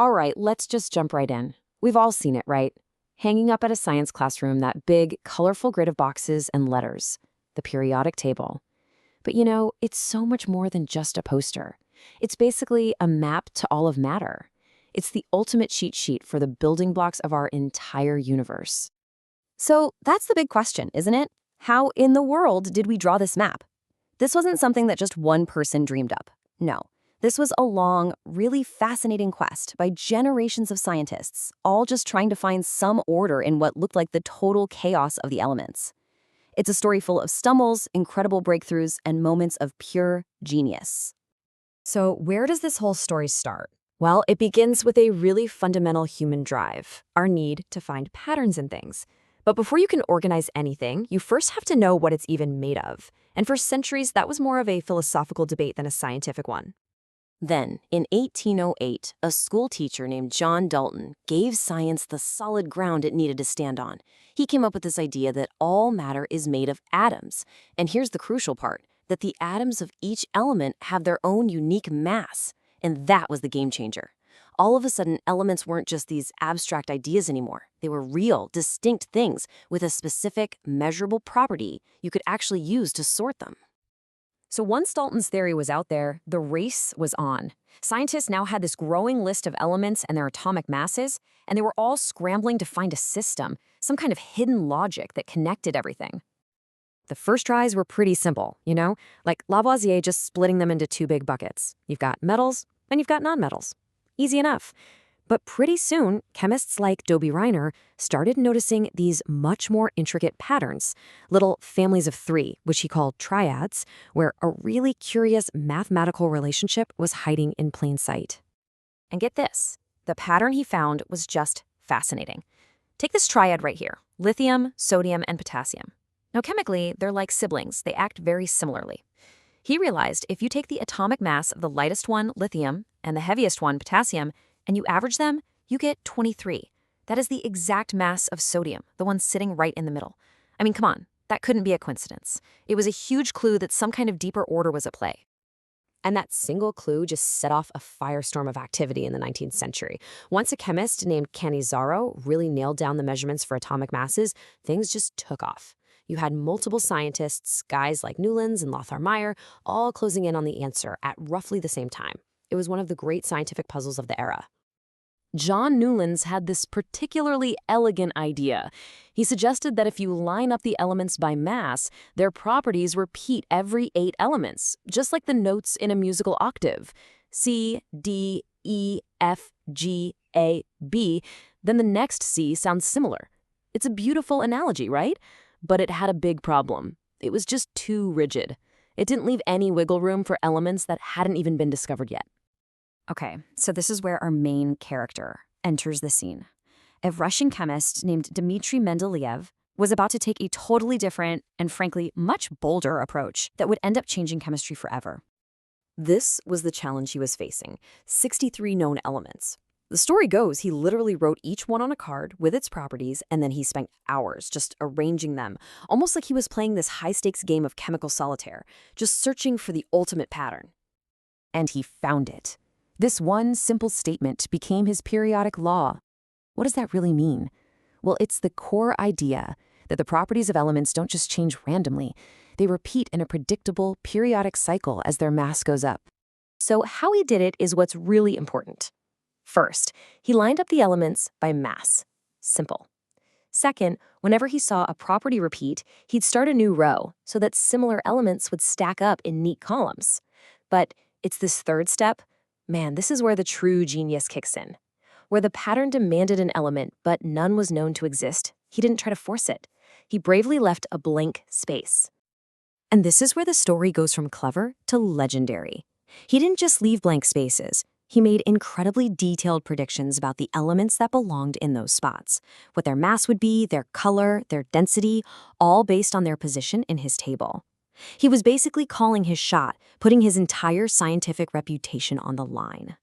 All right, let's just jump right in. We've all seen it, right? Hanging up at a science classroom, that big, colorful grid of boxes and letters, the periodic table. But it's so much more than just a poster. It's basically a map to all of matter. It's the ultimate cheat sheet for the building blocks of our entire universe. So that's the big question, isn't it? How in the world did we draw this map? This wasn't something that just one person dreamed up. No, this was a long, really fascinating quest by generations of scientists, all just trying to find some order in what looked like the total chaos of the elements. It's a story full of stumbles, incredible breakthroughs, and moments of pure genius. So where does this whole story start? Well, it begins with a really fundamental human drive, our need to find patterns in things. But before you can organize anything, you first have to know what it's even made of. And for centuries, that was more of a philosophical debate than a scientific one. Then, in 1808, a school teacher named John Dalton gave science the solid ground it needed to stand on. He came up with this idea that all matter is made of atoms. And here's the crucial part, that the atoms of each element have their own unique mass. And that was the game changer. All of a sudden, elements weren't just these abstract ideas anymore. They were real, distinct things with a specific, measurable property you could actually use to sort them. So once Dalton's theory was out there, the race was on. Scientists now had this growing list of elements and their atomic masses, and they were all scrambling to find a system, some kind of hidden logic that connected everything. The first tries were pretty simple, like Lavoisier just splitting them into two big buckets. You've got metals and you've got nonmetals. Easy enough. But pretty soon, chemists like Dobie Reiner started noticing these much more intricate patterns, little families of three, which he called triads, where a really curious mathematical relationship was hiding in plain sight. And get this, the pattern he found was just fascinating. Take this triad right here, lithium, sodium, and potassium. Now, chemically, they're like siblings. They act very similarly. He realized if you take the atomic mass of the lightest one, lithium, and the heaviest one, potassium, and you average them, you get 23. That is the exact mass of sodium, the one sitting right in the middle. I mean, come on, that couldn't be a coincidence. It was a huge clue that some kind of deeper order was at play. And that single clue just set off a firestorm of activity in the 19th century. Once a chemist named Cannizzaro really nailed down the measurements for atomic masses, things just took off. You had multiple scientists, guys like Newlands and Lothar Meyer, all closing in on the answer at roughly the same time. It was one of the great scientific puzzles of the era. John Newlands had this particularly elegant idea. He suggested that if you line up the elements by mass, their properties repeat every 8 elements, just like the notes in a musical octave. C, D, E, F, G, A, B. Then the next C sounds similar. It's a beautiful analogy, right? But it had a big problem. It was just too rigid. It didn't leave any wiggle room for elements that hadn't even been discovered yet. Okay, so this is where our main character enters the scene. A Russian chemist named Dmitry Mendeleev was about to take a totally different and frankly much bolder approach that would end up changing chemistry forever. This was the challenge he was facing, 63 known elements. The story goes he literally wrote each one on a card with its properties, and then he spent hours just arranging them, almost like he was playing this high-stakes game of chemical solitaire, just searching for the ultimate pattern. And he found it. This one simple statement became his periodic law. What does that really mean? Well, it's the core idea that the properties of elements don't just change randomly. They repeat in a predictable, periodic cycle as their mass goes up. So how he did it is what's really important. First, he lined up the elements by mass. Simple. Second, whenever he saw a property repeat, he'd start a new row so that similar elements would stack up in neat columns. But it's this third step, man, this is where the true genius kicks in. Where the pattern demanded an element, but none was known to exist, he didn't try to force it. He bravely left a blank space. And this is where the story goes from clever to legendary. He didn't just leave blank spaces. He made incredibly detailed predictions about the elements that belonged in those spots, what their mass would be, their color, their density, all based on their position in his table. He was basically calling his shot, putting his entire scientific reputation on the line.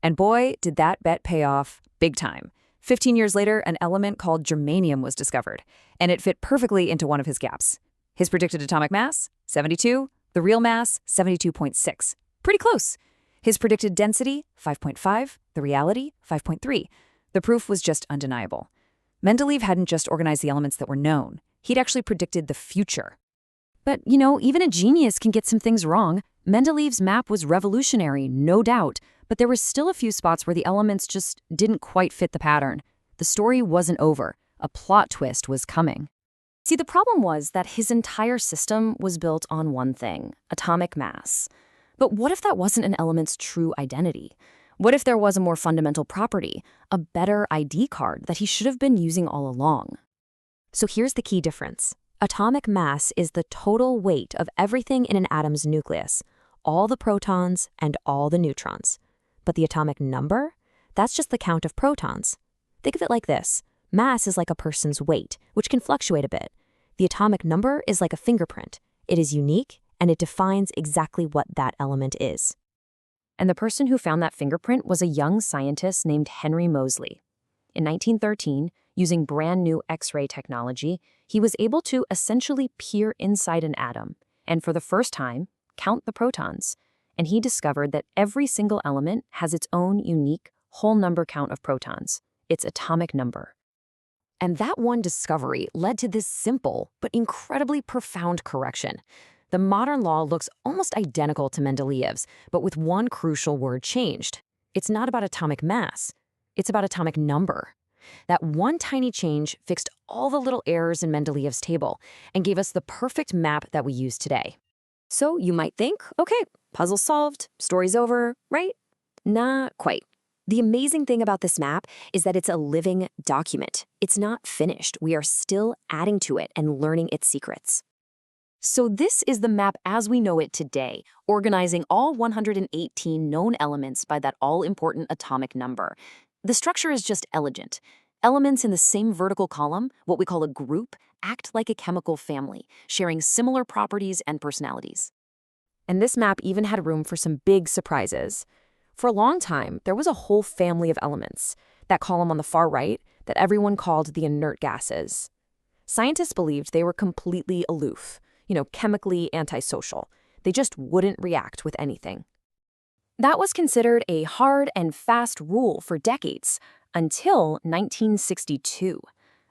And boy, did that bet pay off big time. 15 years later, an element called germanium was discovered, and it fit perfectly into one of his gaps. His predicted atomic mass, 72. The real mass, 72.6. Pretty close. His predicted density, 5.5, the reality, 5.3. The proof was just undeniable. Mendeleev hadn't just organized the elements that were known. He'd actually predicted the future. But, even a genius can get some things wrong. Mendeleev's map was revolutionary, no doubt, but there were still a few spots where the elements just didn't quite fit the pattern. The story wasn't over. A plot twist was coming. See, the problem was that his entire system was built on one thing, atomic mass. But what if that wasn't an element's true identity? What if there was a more fundamental property, a better ID card that he should have been using all along? So here's the key difference. Atomic mass is the total weight of everything in an atom's nucleus, all the protons and all the neutrons. But the atomic number? That's just the count of protons. Think of it like this. Mass is like a person's weight, which can fluctuate a bit. The atomic number is like a fingerprint. It is unique, and it defines exactly what that element is. And the person who found that fingerprint was a young scientist named Henry Moseley. In 1913, using brand new X-ray technology, he was able to essentially peer inside an atom, and for the first time, count the protons. And he discovered that every single element has its own unique whole number count of protons, its atomic number. And that one discovery led to this simple but incredibly profound correction. The modern law looks almost identical to Mendeleev's, but with one crucial word changed. It's not about atomic mass, it's about atomic number. That one tiny change fixed all the little errors in Mendeleev's table and gave us the perfect map that we use today. So you might think, okay, puzzle solved, story's over, right? Not quite. The amazing thing about this map is that it's a living document. It's not finished. We are still adding to it and learning its secrets. So this is the map as we know it today, organizing all 118 known elements by that all-important atomic number. The structure is just elegant. Elements in the same vertical column, what we call a group, act like a chemical family, sharing similar properties and personalities. And this map even had room for some big surprises. For a long time, there was a whole family of elements, that column on the far right, that everyone called the inert gases. Scientists believed they were completely aloof, chemically antisocial. They just wouldn't react with anything. That was considered a hard and fast rule for decades, until 1962.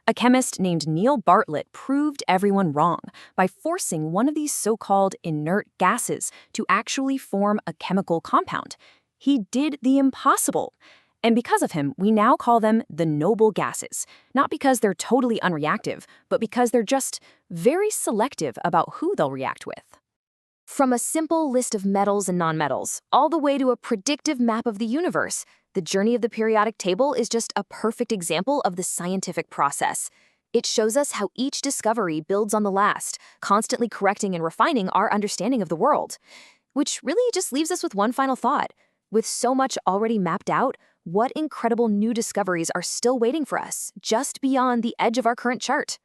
A chemist named Neil Bartlett proved everyone wrong by forcing one of these so-called inert gases to actually form a chemical compound. He did the impossible. And because of him, we now call them the noble gases, not because they're totally unreactive, but because they're just very selective about who they'll react with. From a simple list of metals and nonmetals, all the way to a predictive map of the universe, the journey of the periodic table is just a perfect example of the scientific process. It shows us how each discovery builds on the last, constantly correcting and refining our understanding of the world. Which really just leaves us with one final thought. With so much already mapped out, what incredible new discoveries are still waiting for us, just beyond the edge of our current chart?